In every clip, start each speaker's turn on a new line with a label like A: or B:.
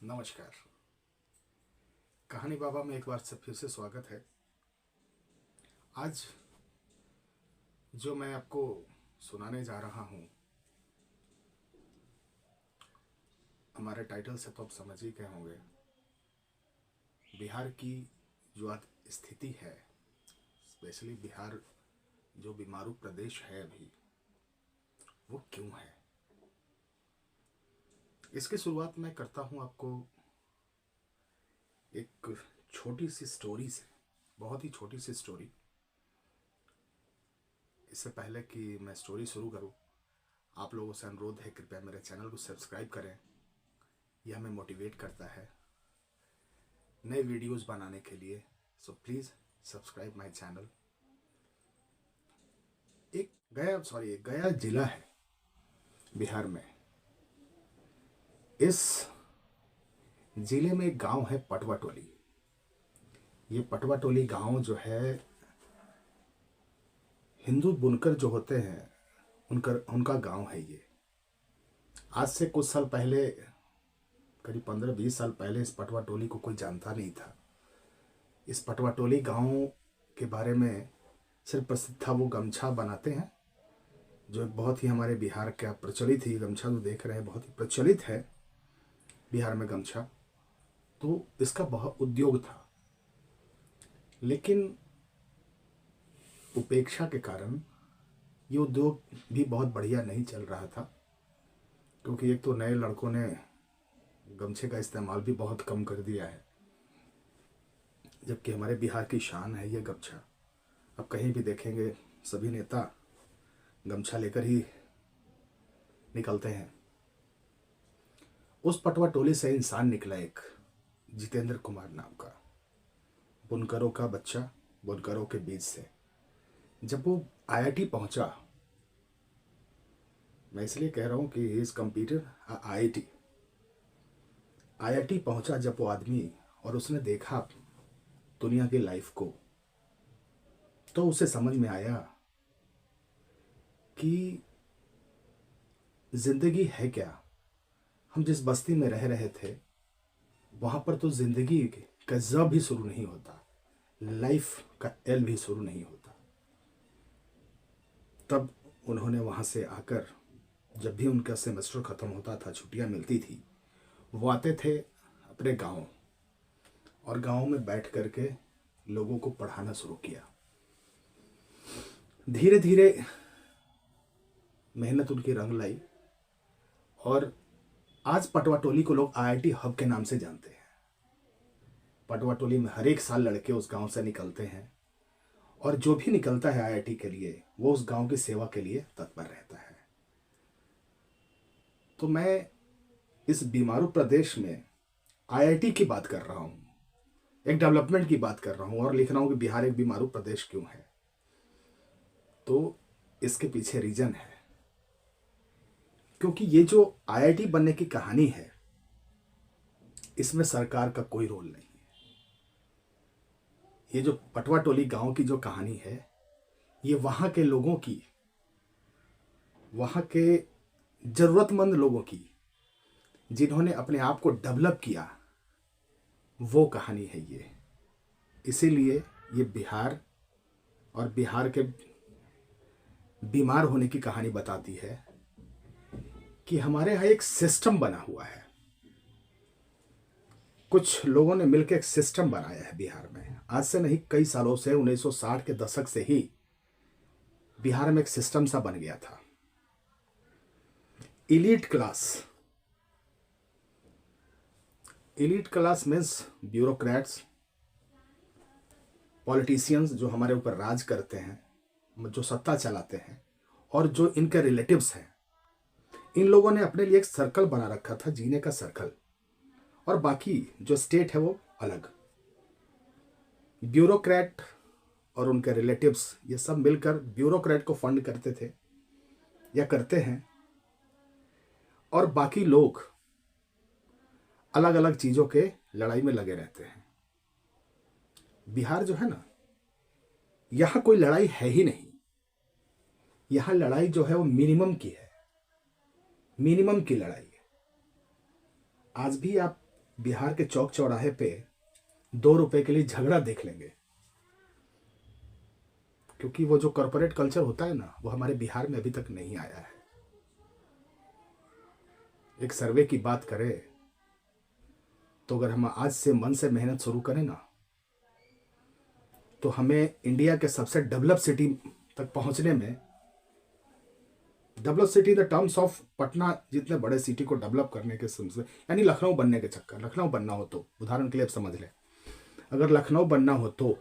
A: नमस्कार। कहानी बाबा में एक बार से फिर से स्वागत है। आज जो मैं आपको सुनाने जा रहा हूँ, हमारे टाइटल से तो आप समझ ही गए होंगे। बिहार की जो आज स्थिति है, स्पेशली बिहार जो बीमारू प्रदेश है अभी, वो क्यों है। इसकी शुरुआत मैं करता हूँ आपको एक छोटी सी स्टोरी से, बहुत ही छोटी सी स्टोरी। इससे पहले कि मैं स्टोरी शुरू करूँ, आप लोगों से अनुरोध है, कृपया मेरे चैनल को सब्सक्राइब करें। यह हमें मोटिवेट करता है नए वीडियोस बनाने के लिए। So please subscribe my channel. एक गया जिला है बिहार में। इस जिले में एक गांव है पटवा टोली। ये पटवा टोली गांव जो है, हिंदू बुनकर जो होते हैं उनका गांव है ये। आज से कुछ साल पहले, करीब 15-20 साल पहले, इस पटवा टोली को कोई जानता नहीं था। इस पटवा टोली गांव के बारे में सिर्फ प्रसिद्ध था, वो गमछा बनाते हैं, जो एक बहुत ही हमारे बिहार का प्रचलित ही गमछा जो देख रहे हैं, बहुत ही प्रचलित है बिहार में गमछा। तो इसका बहुत उद्योग था, लेकिन उपेक्षा के कारण ये उद्योग भी बहुत बढ़िया नहीं चल रहा था, क्योंकि एक तो नए लड़कों ने गमछे का इस्तेमाल भी बहुत कम कर दिया है, जबकि हमारे बिहार की शान है ये गमछा। अब कहीं भी देखेंगे सभी नेता गमछा लेकर ही निकलते हैं। उस पटवा टोली से इंसान निकला एक जितेंद्र कुमार नाम का, बुनकरों का बच्चा, बुनकरों के बीच से। जब वो आईआईटी पहुंचा, मैं इसलिए कह रहा हूं कि इज कंप्यूटर आईआईटी पहुंचा जब वो आदमी, और उसने देखा दुनिया की लाइफ को, तो उसे समझ में आया कि जिंदगी है क्या। हम जिस बस्ती में रह रहे थे, वहां पर तो जिंदगी का ज भी शुरू नहीं होता, लाइफ का एल भी शुरू नहीं होता। तब उन्होंने वहां से आकर, जब भी उनका सेमेस्टर खत्म होता था, छुट्टियां मिलती थी, वो आते थे अपने गांव, और गांव में बैठ करके लोगों को पढ़ाना शुरू किया। धीरे धीरे मेहनत उनकी रंग लाई, और आज पटवा टोली को लोग आईआईटी हब के नाम से जानते हैं। पटवा टोली में हर एक साल लड़के उस गांव से निकलते हैं, और जो भी निकलता है आईआईटी के लिए, वो उस गांव की सेवा के लिए तत्पर रहता है। तो मैं इस बीमारू प्रदेश में आईआईटी की बात कर रहा हूं, एक डेवलपमेंट की बात कर रहा हूं, और लिख रहा हूं कि बिहार एक बीमारू प्रदेश क्यों है। तो इसके पीछे रीजन है, क्योंकि ये जो आईआईटी बनने की कहानी है, इसमें सरकार का कोई रोल नहीं है। ये जो पटवा टोली गांव की जो कहानी है, ये वहां के लोगों की, वहां के जरूरतमंद लोगों की, जिन्होंने अपने आप को डेवलप किया, वो कहानी है ये। इसीलिए ये बिहार और बिहार के बीमार होने की कहानी बताती है कि हमारे यहाँ एक सिस्टम बना हुआ है। कुछ लोगों ने मिलकर एक सिस्टम बनाया है बिहार में। आज से नहीं, कई सालों से, 1960 के दशक से ही बिहार में एक सिस्टम सा बन गया था। Elite class means bureaucrats, politicians जो हमारे ऊपर राज करते हैं, जो सत्ता चलाते हैं, और जो इनके रिलेटिव्स हैं। इन लोगों ने अपने लिए एक सर्कल बना रखा था, जीने का सर्कल, और बाकी जो स्टेट है वो अलग। ब्यूरोक्रेट और उनके रिलेटिव्स, ये सब मिलकर ब्यूरोक्रेट को फंड करते थे या करते हैं, और बाकी लोग अलग अलग चीजों के लड़ाई में लगे रहते हैं। बिहार जो है ना, यहां कोई लड़ाई है ही नहीं। यहां लड़ाई जो है वो मिनिमम की है, मिनिमम की लड़ाई है। आज भी आप बिहार के चौक चौराहे पे 2 रुपए के लिए झगड़ा देख लेंगे, क्योंकि वो जो कॉरपोरेट कल्चर होता है ना, वो हमारे बिहार में अभी तक नहीं आया है। एक सर्वे की बात करें तो अगर हम आज से मन से मेहनत शुरू करें ना, तो हमें इंडिया के सबसे डेवलप सिटी तक पहुंचने में, develop city the terms of Patna जितने बड़े सिटी को डेवलप करने के समझ, यानी लखनऊ बनने के चक्कर, लखनऊ बनना हो तो उदाहरण के लिए आप समझ लें, अगर लखनऊ बनना हो तो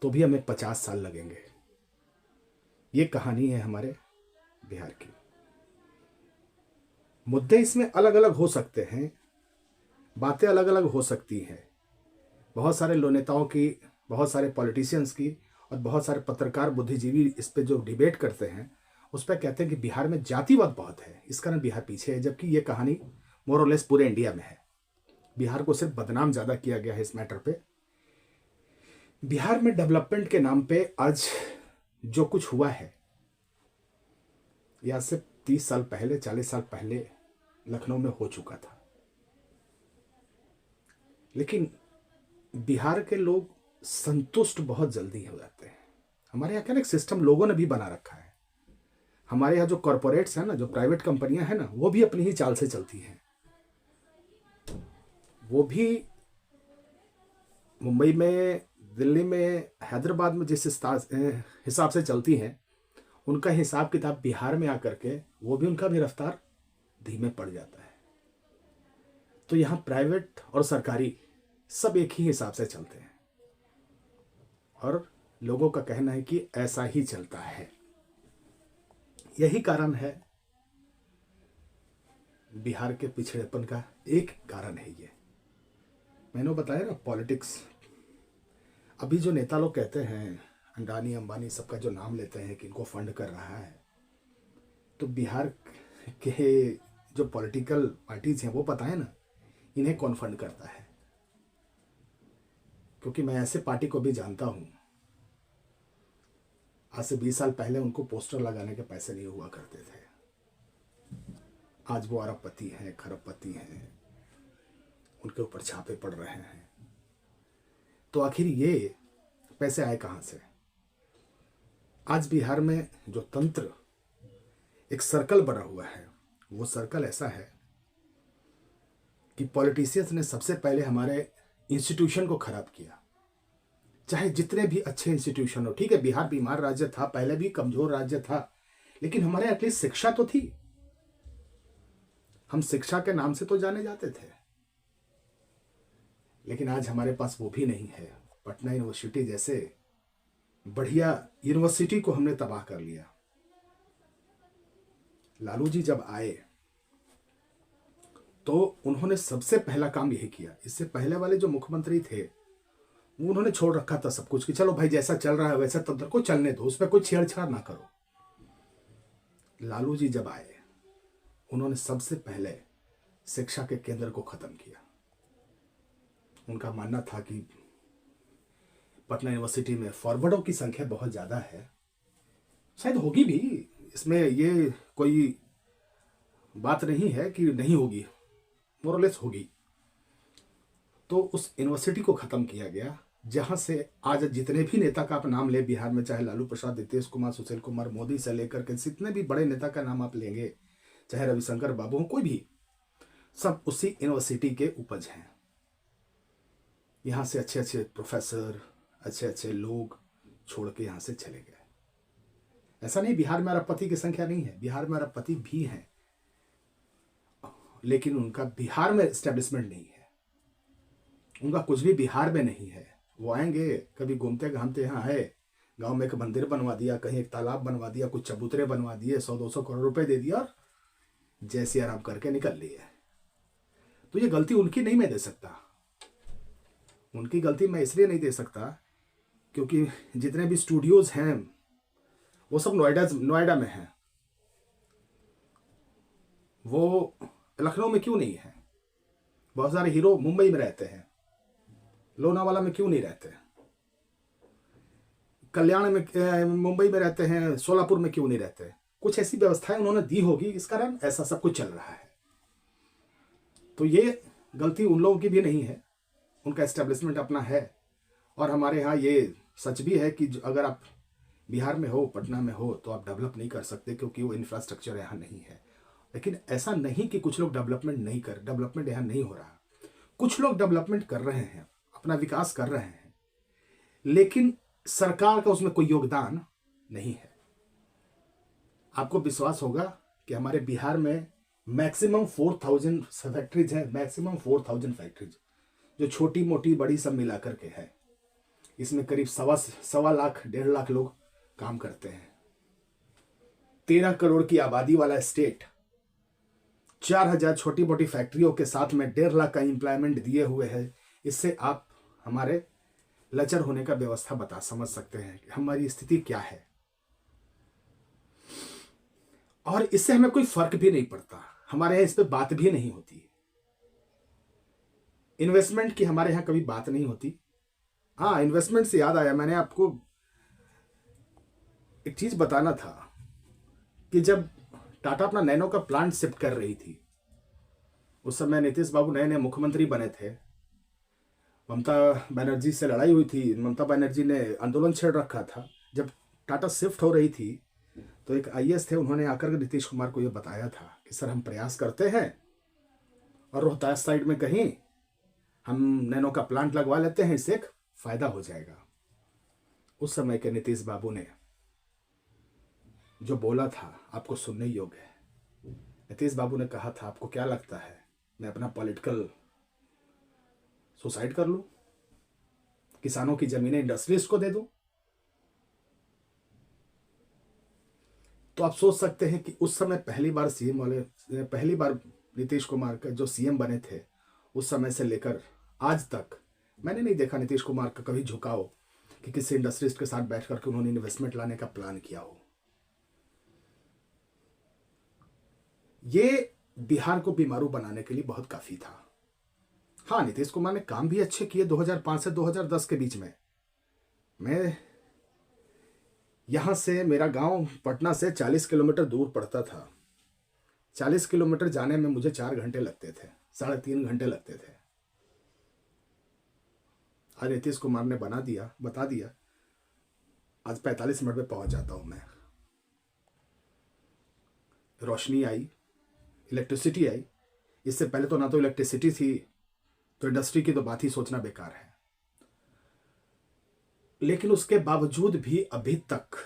A: भी हमें 50 साल लगेंगे। ये कहानी है हमारे बिहार की। मुद्दे इसमें अलग अलग हो सकते हैं, बातें अलग अलग हो सकती हैं, बहुत सारे नेताओं की, बहुत सारे पॉलिटिशियंस की और बहुत सारे पत्रकार बुद्धिजीवी इस पे जो डिबेट करते हैं उस पर कहते हैं कि बिहार में जातिवाद बहुत है, इस कारण बिहार पीछे है, जबकि ये कहानी मोर और लेस पूरे इंडिया में है। बिहार को सिर्फ बदनाम ज़्यादा किया गया है इस मैटर पे। बिहार में डेवलपमेंट के नाम पे आज जो कुछ हुआ है, या से 30 साल पहले, 40 साल पहले लखनऊ में हो चुका था। लेकिन बिहार के लोग संतुष्ट बहुत जल्दी हो जाते हैं। हमारे यहाँ क्या ना, एक सिस्टम लोगों ने भी बना रखा है। हमारे यहाँ जो कॉरपोरेट्स हैं ना, जो प्राइवेट कंपनियां हैं ना, वो भी अपनी ही चाल से चलती हैं। वो भी मुंबई में, दिल्ली में, हैदराबाद में जिस हिसाब से चलती हैं, उनका हिसाब किताब बिहार में आकर के वो भी, उनका भी रफ्तार धीमे पड़ जाता है। तो यहाँ प्राइवेट और सरकारी सब एक ही हिसाब से चलते हैं और लोगों का कहना है कि ऐसा ही चलता है। यही कारण है बिहार के पिछड़ेपन का, एक कारण है ये। मैंने बताया ना, पॉलिटिक्स। अभी जो नेता लोग कहते हैं, अंडानी अंबानी सबका जो नाम लेते हैं कि इनको फंड कर रहा है, तो बिहार के जो पॉलिटिकल पार्टीज हैं वो पता है ना इन्हें कौन फंड करता है। क्योंकि मैं ऐसे पार्टी को भी जानता हूं, आज से 20 साल पहले उनको पोस्टर लगाने के पैसे नहीं हुआ करते थे। आज वो अरबपति हैं, खरबपति हैं, उनके ऊपर छापे पड़ रहे हैं। तो आखिर ये पैसे आए कहां से? आज बिहार में जो तंत्र, एक सर्कल बना हुआ है, वो सर्कल ऐसा है कि पॉलिटिशियंस ने सबसे पहले हमारे इंस्टीट्यूशन को खराब किया। चाहे जितने भी अच्छे इंस्टीट्यूशन हो, ठीक है, बिहार बीमार राज्य था, पहले भी कमजोर राज्य था, लेकिन हमारे एटलीस्ट शिक्षा तो थी। हम शिक्षा के नाम से तो जाने जाते थे, लेकिन आज हमारे पास वो भी नहीं है। पटना यूनिवर्सिटी जैसे बढ़िया यूनिवर्सिटी को हमने तबाह कर लिया। लालू जी जब आए तो उन्होंने सबसे पहला काम यही किया। इससे पहले वाले जो मुख्यमंत्री थे वो उन्होंने छोड़ रखा था सब कुछ कि चलो भाई जैसा चल रहा है वैसा तंत्र को चलने दो, उसमें कोई छेड़छाड़ ना करो। लालू जी जब आए उन्होंने सबसे पहले शिक्षा के केंद्र को खत्म किया। उनका मानना था कि पटना यूनिवर्सिटी में फॉरवर्डों की संख्या बहुत ज़्यादा है, शायद होगी भी, इसमें ये कोई बात नहीं है कि नहीं होगी, मोरलेस होगी। तो उस यूनिवर्सिटी को ख़त्म किया गया, जहाँ से आज जितने भी नेता का आप नाम ले बिहार में, चाहे लालू प्रसाद, नीतीश कुमार, सुशील कुमार मोदी से लेकर के जितने भी बड़े नेता का नाम आप लेंगे, चाहे रविशंकर बाबू हो, कोई भी, सब उसी यूनिवर्सिटी के उपज हैं। यहाँ से अच्छे अच्छे प्रोफेसर, अच्छे अच्छे लोग छोड़ के यहाँ से चले गए। ऐसा नहीं बिहार में अरबपति की संख्या नहीं है, बिहार में अरबपति भी हैं, लेकिन उनका बिहार में एस्टेब्लिशमेंट नहीं है, उनका कुछ भी बिहार में नहीं है। वो आएंगे, कभी घूमते घामते यहाँ आए, गांव में एक मंदिर बनवा दिया, कहीं एक तालाब बनवा दिया, कुछ चबूतरे बनवा दिए, 100-200 करोड़ रुपए दे दिया और जैसे आराम करके निकल लिए। तो ये गलती उनकी नहीं मैं दे सकता, उनकी गलती मैं इसलिए नहीं दे सकता क्योंकि जितने भी स्टूडियोज हैं वो सब नोएडा में हैं। वो लखनऊ में क्यों नहीं है? बहुत सारे हीरो मुंबई में रहते हैं, लोनावाला में क्यों नहीं रहते? कल्याण में, मुंबई में रहते हैं, सोलापुर में क्यों नहीं रहते? कुछ ऐसी व्यवस्थाएं उन्होंने दी होगी, इस कारण ऐसा सब कुछ चल रहा है। तो ये गलती उन लोगों की भी नहीं है, उनका एस्टेब्लिशमेंट अपना है। और हमारे यहाँ ये सच भी है कि अगर आप बिहार में हो, पटना में हो, तो आप डेवलप नहीं कर सकते क्योंकि वो इंफ्रास्ट्रक्चर यहाँ नहीं है। लेकिन ऐसा नहीं कि कुछ लोग डेवलपमेंट यहाँ नहीं हो रहा। कुछ लोग डेवलपमेंट कर रहे हैं, अपना विकास कर रहे हैं, लेकिन सरकार का उसमें कोई योगदान नहीं है। आपको विश्वास होगा कि हमारे बिहार में मैक्सिमम 4000 फैक्ट्रीज हैं, मैक्सिमम 4000 फैक्ट्रीज, जो छोटी मोटी बड़ी सब मिलाकर के है। इसमें करीब सवा लाख 1.5 लाख लोग काम करते हैं। 13 करोड़ की आबादी वाला स्टेट 4000 छोटी मोटी फैक्ट्रियों के साथ में 1.5 लाख का एम्प्लॉयमेंट दिए हुए है। इससे आप हमारे लचर होने का व्यवस्था समझ सकते हैं कि हमारी स्थिति क्या है। और इससे हमें कोई फर्क भी नहीं पड़ता, हमारे यहाँ इस पर बात भी नहीं होती। इन्वेस्टमेंट की हमारे यहाँ कभी बात नहीं होती। हाँ, इन्वेस्टमेंट से याद आया, मैंने आपको एक चीज बताना था कि जब टाटा अपना नैनो का प्लांट शिफ्ट कर रही थी, उस समय नीतीश बाबू नए नए मुख्यमंत्री बने थे। ममता बनर्जी से लड़ाई हुई थी, ममता बनर्जी ने आंदोलन छेड़ रखा था। जब टाटा शिफ्ट हो रही थी तो एक आईएएस थे, उन्होंने आकर के नीतीश कुमार को यह बताया था कि सर हम प्रयास करते हैं और रोहतास साइड में कहीं हम नैनो का प्लांट लगवा लेते हैं, इससे एक फायदा हो जाएगा। उस समय के नीतीश बाबू ने जो बोला था आपको सुनने योग्य है। नीतीश बाबू ने कहा था, आपको क्या लगता है मैं अपना पॉलिटिकल सुसाइड कर लूं, किसानों की जमीनें इंडस्ट्रीज को दे दूं? तो आप सोच सकते हैं कि उस समय पहली बार नीतीश कुमार का जो सीएम बने थे, उस समय से लेकर आज तक मैंने नहीं देखा नीतीश कुमार का कभी झुकाव कि किसी इंडस्ट्रिस्ट के साथ बैठ करके उन्होंने इन्वेस्टमेंट लाने का प्लान किया हो। ये बिहार को बीमारू बनाने के लिए बहुत काफी था। हाँ, नीतीश कुमार ने काम भी अच्छे किए 2005 से 2010 के बीच में। मैं यहां से, मेरा गांव पटना से 40 किलोमीटर दूर पड़ता था। 40 किलोमीटर जाने में मुझे 4 घंटे लगते थे, 3.5 घंटे लगते थे। आज नीतीश कुमार ने बता दिया, आज 45 मिनट में पहुंच जाता हूं मैं। रोशनी आई, इलेक्ट्रिसिटी आई। इससे पहले तो ना तो इलेक्ट्रिसिटी थी, तो इंडस्ट्री की तो बात ही सोचना बेकार है। लेकिन उसके बावजूद भी अभी तक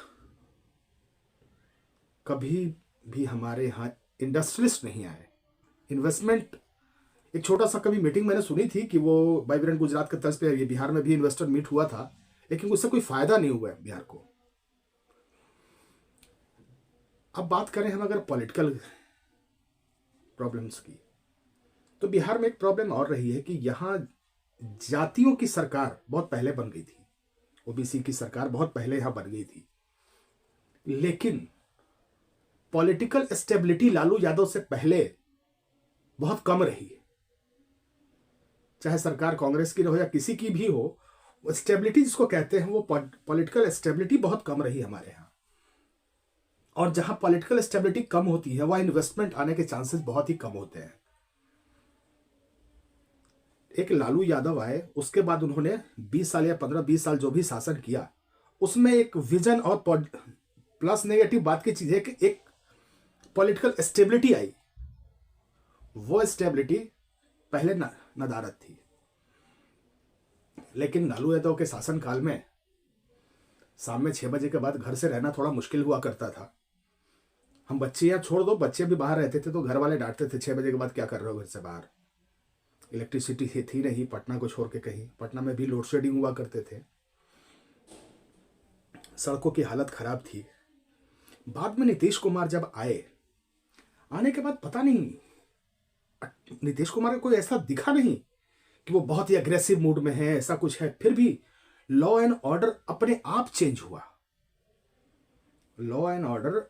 A: कभी भी हमारे यहां इंडस्ट्रियलिस्ट नहीं आए। इन्वेस्टमेंट, एक छोटा सा कभी मीटिंग मैंने सुनी थी कि वो वाइब्रेंट गुजरात के तर्ज पे ये बिहार में भी इन्वेस्टर मीट हुआ था, लेकिन उससे कोई फायदा नहीं हुआ है बिहार को। अब बात करें हम अगर पॉलिटिकल प्रॉब्लम्स की, तो बिहार में एक प्रॉब्लम और रही है कि यहां जातियों की सरकार बहुत पहले बन गई थी। ओबीसी की सरकार बहुत पहले यहां बन गई थी, लेकिन पॉलिटिकल स्टेबिलिटी लालू यादव से पहले बहुत कम रही है। चाहे सरकार कांग्रेस की हो या किसी की भी हो, स्टेबिलिटी जिसको कहते हैं, वो पॉलिटिकल स्टेबिलिटी बहुत कम रही हमारे यहां। और जहां पॉलिटिकल स्टेबिलिटी कम होती है, वहां इन्वेस्टमेंट आने के चांसेस बहुत ही कम होते हैं। एक लालू यादव आए, उसके बाद उन्होंने 20 साल या 15-20 साल जो भी शासन किया, उसमें एक विजन और प्लस नेगेटिव बात की चीज है कि एक पॉलिटिकल स्टेबिलिटी आई। वो स्टेबिलिटी पहले नदारद थी, लेकिन लालू यादव के शासनकाल में शाम में 6 बजे के बाद घर से रहना थोड़ा मुश्किल हुआ करता था। हम बच्चे यहाँ छोड़ दो, बच्चे भी बाहर रहते थे तो घर वाले डांटते थे, 6 बजे के बाद क्या कर रहे हो घर से बाहर। इलेक्ट्रिसिटी थी नहीं, पटना को छोड़ के कहीं। पटना में भी लोड शेडिंग हुआ करते थे, सड़कों की हालत खराब थी। बाद में नीतीश कुमार जब आने के बाद पता नहीं, नीतीश कुमार का कोई ऐसा दिखा नहीं कि वो बहुत ही अग्रेसिव मूड में है, ऐसा कुछ है। फिर भी लॉ एंड ऑर्डर अपने आप चेंज हुआ। लॉ एंड ऑर्डर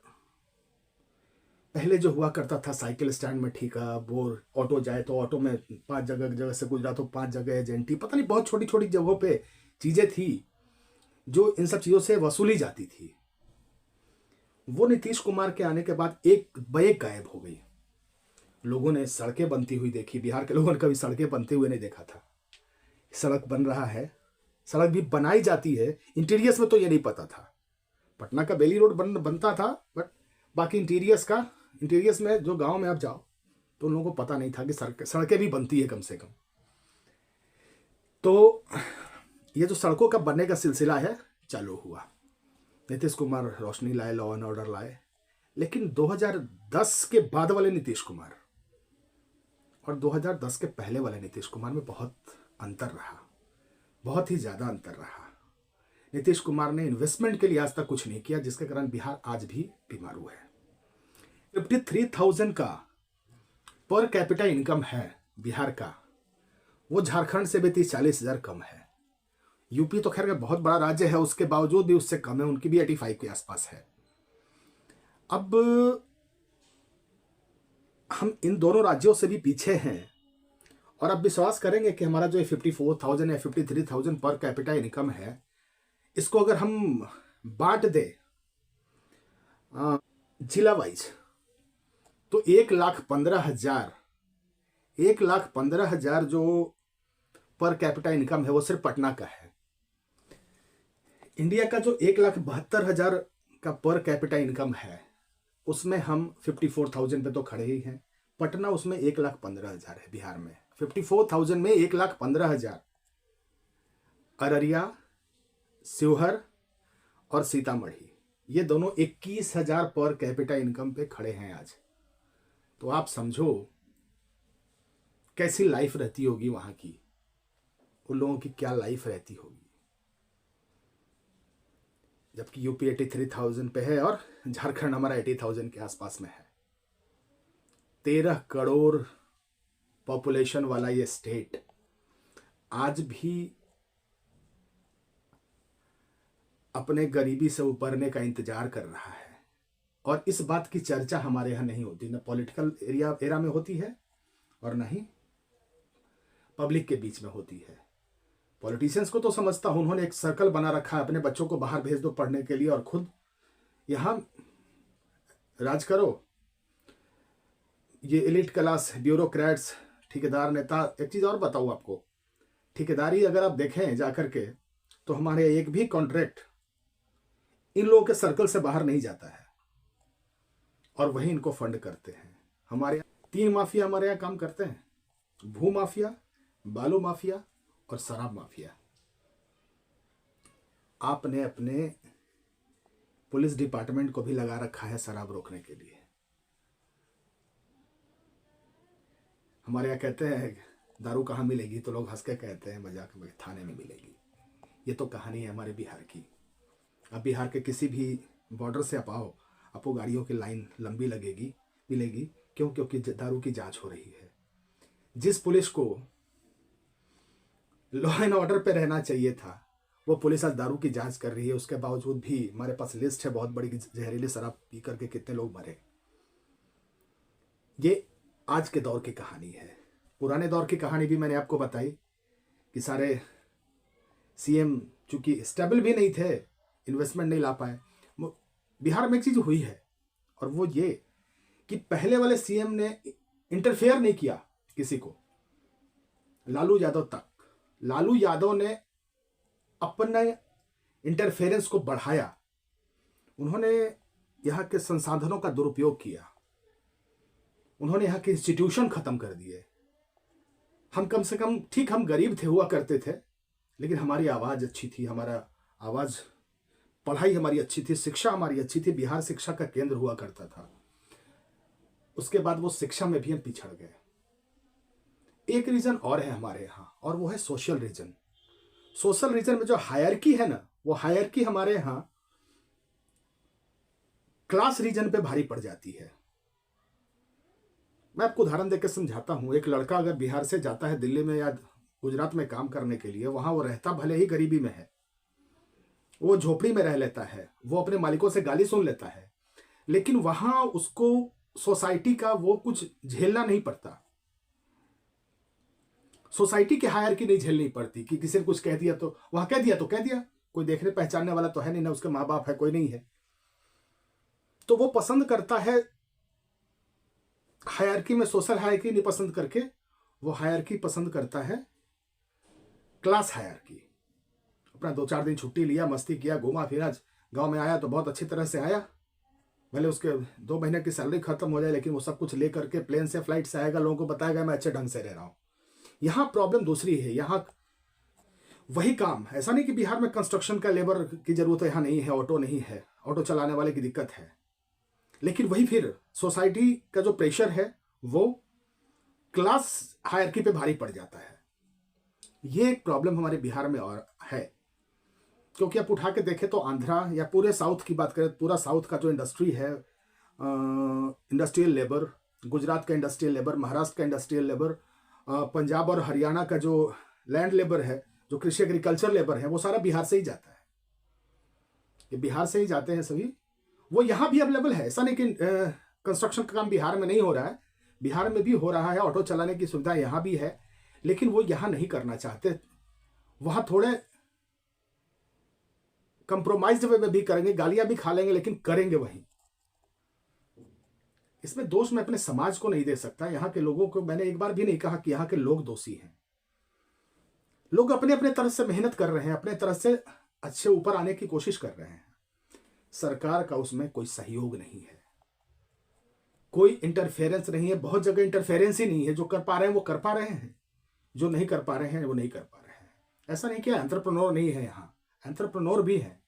A: पहले जो हुआ करता था, साइकिल स्टैंड में ठीका, वो ऑटो जाए तो ऑटो में 5 जगह से गुजरा तो 5 जगह एजेंटी, पता नहीं बहुत छोटी छोटी जगहों पे चीजें थी जो इन सब चीजों से वसूली जाती थी। वो नीतीश कुमार के आने के बाद एक बैग गायब हो गई। लोगों ने सड़कें बनती हुई देखी। बिहार के लोगों ने कभी सड़कें बनते हुए नहीं देखा था। सड़क बन रहा है, सड़क भी बनाई जाती है, इंटीरियर्स में तो ये नहीं पता था। पटना का बेली रोड बनता था, बट बाकी इंटीरियर्स में जो गांव में आप जाओ तो उन लोगों को पता नहीं था कि सड़कें भी बनती है कम से कम। तो ये जो सड़कों का बनने का सिलसिला है चालू हुआ। नीतीश कुमार रोशनी लाए, लॉ एंड ऑर्डर लाए। लेकिन 2010 के बाद वाले नीतीश कुमार और 2010 के पहले वाले नीतीश कुमार में बहुत अंतर रहा, बहुत ही ज़्यादा अंतर रहा। नीतीश कुमार ने इन्वेस्टमेंट के लिए आज तक कुछ नहीं किया, जिसके कारण बिहार आज भी बीमारू है। 53,000 का पर कैपिटा इनकम है बिहार का, वो झारखंड से भी 30-40 हज़ार कम है। यूपी तो खैर बहुत बड़ा राज्य है, उसके बावजूद भी उससे कम है, उनकी भी 85 के आसपास है। अब हम इन दोनों राज्यों से भी पीछे हैं। और अब विश्वास करेंगे कि हमारा जो 54,000 या 53,000 पर कैपिटा इनकम है, इसको अगर हम बांट दे जिला वाइज तो 1,15,000 जो पर कैपिटा इनकम है वो सिर्फ पटना का है। इंडिया का जो 1,72,000 का पर कैपिटा इनकम है उसमें हम 54,000 पे तो खड़े ही हैं। पटना उसमें 1,15,000 है। बिहार में 54,000 में 1,15,000 अररिया, शिवहर और सीतामढ़ी, ये दोनों 21,000 पर कैपिटा इनकम पे खड़े हैं आज। तो आप समझो कैसी लाइफ रहती होगी वहां की, उन लोगों की क्या लाइफ रहती होगी। जबकि यूपी 83,000 पे है और झारखंड हमारा 80,000 के आसपास में है। 13 करोड़ पॉपुलेशन वाला ये स्टेट आज भी अपने गरीबी से उबरने का इंतजार कर रहा है। और इस बात की चर्चा हमारे यहाँ नहीं होती, न पॉलिटिकल एरा में होती है और न ही पब्लिक के बीच में होती है। पॉलिटिशियंस को तो समझता हूं, उन्होंने एक सर्कल बना रखा है, अपने बच्चों को बाहर भेज दो पढ़ने के लिए और खुद यहां राज करो। ये एलिट क्लास, ब्यूरोक्रेट्स, ठेकेदार, नेता। एक चीज और बताऊं आपको, ठेकेदारी अगर आप देखें जाकर के तो हमारे एक भी कॉन्ट्रैक्ट इन लोगों के सर्कल से बाहर नहीं जाता है और वही इनको फंड करते हैं। हमारे 3 माफिया हमारे यहाँ काम करते हैं, भू माफिया, बालू माफिया और शराब माफिया। आपने अपने पुलिस डिपार्टमेंट को भी लगा रखा है शराब रोकने के लिए। हमारे यहाँ कहते हैं दारू कहाँ मिलेगी, तो लोग हंस के कहते हैं मजाक में, थाने में मिलेगी। ये तो कहानी है हमारे बिहार की। अब बिहार के किसी भी बॉर्डर से आप आओ, आपको गाड़ियों की लाइन लंबी मिलेगी। क्यों? क्योंकि दारू की जांच हो रही है। जिस पुलिस को लॉ एंड ऑर्डर पे रहना चाहिए था, वो पुलिस आज दारू की जांच कर रही है। उसके बावजूद भी हमारे पास लिस्ट है बहुत बड़ी, जहरीली शराब पी करके कितने लोग मरे। ये आज के दौर की कहानी है। पुराने दौर की कहानी भी मैंने आपको बताई कि सारे सीएम चूंकि स्टेबल भी नहीं थे, इन्वेस्टमेंट नहीं ला पाए। बिहार में एक चीज हुई है और वो ये कि पहले वाले सीएम ने इंटरफेयर नहीं किया किसी को, लालू यादव तक। लालू यादव ने अपने इंटरफेरेंस को बढ़ाया। उन्होंने यहाँ के संसाधनों का दुरुपयोग किया, उन्होंने यहाँ के इंस्टीट्यूशन खत्म कर दिए। हम कम से कम, ठीक हम गरीब थे, हुआ करते थे, लेकिन हमारी आवाज अच्छी थी, हमारा आवाज, पढ़ाई हमारी अच्छी थी, शिक्षा हमारी अच्छी थी। बिहार शिक्षा का केंद्र हुआ करता था। उसके बाद वो शिक्षा में भी हम पिछड़ गए। एक रीजन और है हमारे यहाँ, और वो है सोशल रीजन। सोशल रीजन में जो हायरकी है ना, वो हायरकी हमारे यहाँ क्लास रीजन पे भारी पड़ जाती है। मैं आपको उदाहरण देकर समझाता हूं। एक लड़का अगर बिहार से जाता है दिल्ली में या गुजरात में काम करने के लिए, वहां वो रहता भले ही गरीबी में है, वो झोपड़ी में रह लेता है, वो अपने मालिकों से गाली सुन लेता है, लेकिन वहां उसको सोसाइटी का वो कुछ झेलना नहीं पड़ता। सोसाइटी की हायरकी नहीं झेलनी पड़ती कि किसी ने कुछ कह दिया तो वहां कह दिया, कोई देखने पहचानने वाला तो है नहीं, ना उसके माँ बाप है, कोई नहीं है, तो वो पसंद करता है हायरकी में सोशल हायरकी नहीं पसंद करके वो हायरकी पसंद करता है क्लास हायरकी। अपना 2-4 दिन छुट्टी लिया, मस्ती किया, घूमा फिरा, गांव में आया तो बहुत अच्छी तरह से आया, भले उसके 2 महीने की सैलरी खत्म हो जाए, लेकिन वो सब कुछ लेकर के प्लेन से फ्लाइट से आएगा, लोगों को बताएगा मैं अच्छे ढंग से रह रहा हूँ। यहाँ प्रॉब्लम दूसरी है। यहाँ वही काम, ऐसा नहीं कि बिहार में कंस्ट्रक्शन का लेबर की जरूरत यहाँ नहीं है, ऑटो नहीं है, ऑटो चलाने वाले की दिक्कत है, लेकिन वही फिर सोसाइटी का जो प्रेशर है वो क्लास हायरकी पे भारी पड़ जाता है। ये एक प्रॉब्लम हमारे बिहार में और है, क्योंकि आप उठा के देखें तो आंध्रा या पूरे साउथ की बात करें, पूरा साउथ का जो इंडस्ट्री है, इंडस्ट्रियल लेबर, गुजरात का इंडस्ट्रियल लेबर, महाराष्ट्र का इंडस्ट्रियल लेबर, पंजाब और हरियाणा का जो लैंड लेबर है, जो कृषि एग्रीकल्चर लेबर है, वो सारा बिहार से ही जाता है। ये बिहार से ही जाते हैं सभी। वो यहाँ भी अवेलेबल है, ऐसा नहीं कि कंस्ट्रक्शन का काम बिहार में नहीं हो रहा है, बिहार में भी हो रहा है, ऑटो चलाने की सुविधा यहाँ भी है, लेकिन वो यहाँ नहीं करना चाहते। वहाँ थोड़े कंप्रोमाइज्ड वे में भी करेंगे, गालियां भी खा लेंगे, लेकिन करेंगे वही। इसमें दोष मैं अपने समाज को नहीं दे सकता, यहाँ के लोगों को मैंने एक बार भी नहीं कहा कि यहाँ के लोग दोषी हैं। लोग अपने अपने तरफ से मेहनत कर रहे हैं, अपने तरफ से अच्छे ऊपर आने की कोशिश कर रहे हैं। सरकार का उसमें कोई सहयोग नहीं है, कोई इंटरफेरेंस नहीं है। बहुत जगह इंटरफेरेंस ही नहीं है। जो कर पा रहे हैं वो कर पा रहे हैं, जो नहीं कर पा रहे हैं वो नहीं कर पा रहे हैं। ऐसा नहीं कि एंटरप्रेन्योर नहीं है, यहाँ एंटरप्रेन्योर भी है,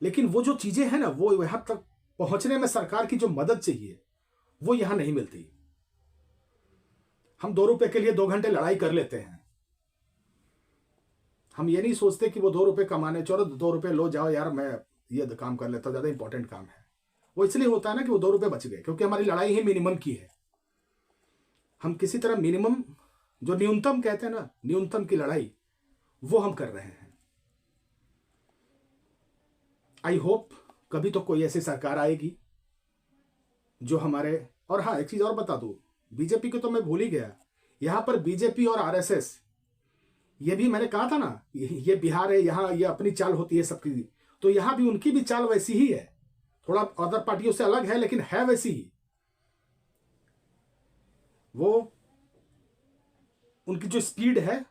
A: लेकिन वो जो चीजें हैं ना, वो यहाँ तक पहुंचने में सरकार की जो मदद चाहिए वो यहाँ नहीं मिलती। हम 2 रुपए के लिए 2 घंटे लड़ाई कर लेते हैं। हम ये नहीं सोचते कि वो 2 रुपए कमाने, चलो 2 रुपए लो, जाओ यार मैं ये काम कर लेता हूं, ज्यादा इंपॉर्टेंट काम है। वो इसलिए होता है ना कि वो 2 रुपए बच गए, क्योंकि हमारी लड़ाई ही मिनिमम की है। हम किसी तरह मिनिमम, जो न्यूनतम कहते हैं ना, न्यूनतम की लड़ाई, वो हम कर रहे हैं। आई होप कभी तो कोई ऐसी सरकार आएगी जो हमारे, और हाँ एक चीज और बता दूं, बीजेपी को तो मैं भूल ही गया, यहां पर बीजेपी और आरएसएस, ये भी मैंने कहा था ना, ये बिहार है, यहाँ ये अपनी चाल होती है सबकी, तो यहां भी उनकी भी चाल वैसी ही है, थोड़ा अदर पार्टियों से अलग है, लेकिन है वैसी ही। वो उनकी जो स्पीड है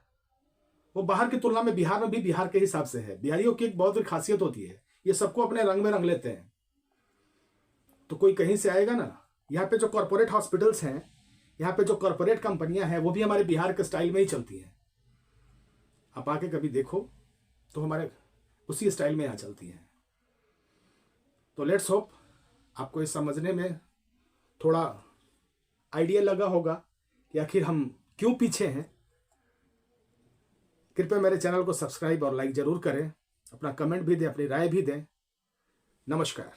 A: वो बाहर की तुलना में बिहार में भी बिहार के हिसाब से है। बिहारियों की एक बहुत बड़ी खासियत होती है, ये सबको अपने रंग में रंग लेते हैं। तो कोई कहीं से आएगा ना, यहाँ पे जो कॉर्पोरेट हॉस्पिटल्स हैं, यहाँ पे जो कॉर्पोरेट कंपनियां हैं, वो भी हमारे बिहार के स्टाइल में ही चलती हैं। आप आके कभी देखो तो हमारे उसी स्टाइल में यहाँ चलती हैं। तो लेट्स होप आपको इस समझने में थोड़ा आइडिया लगा होगा कि आखिर हम क्यों पीछे हैं। कृपया मेरे चैनल को सब्सक्राइब और लाइक जरूर करें, अपना कमेंट भी दें, अपनी राय भी दें। नमस्कार।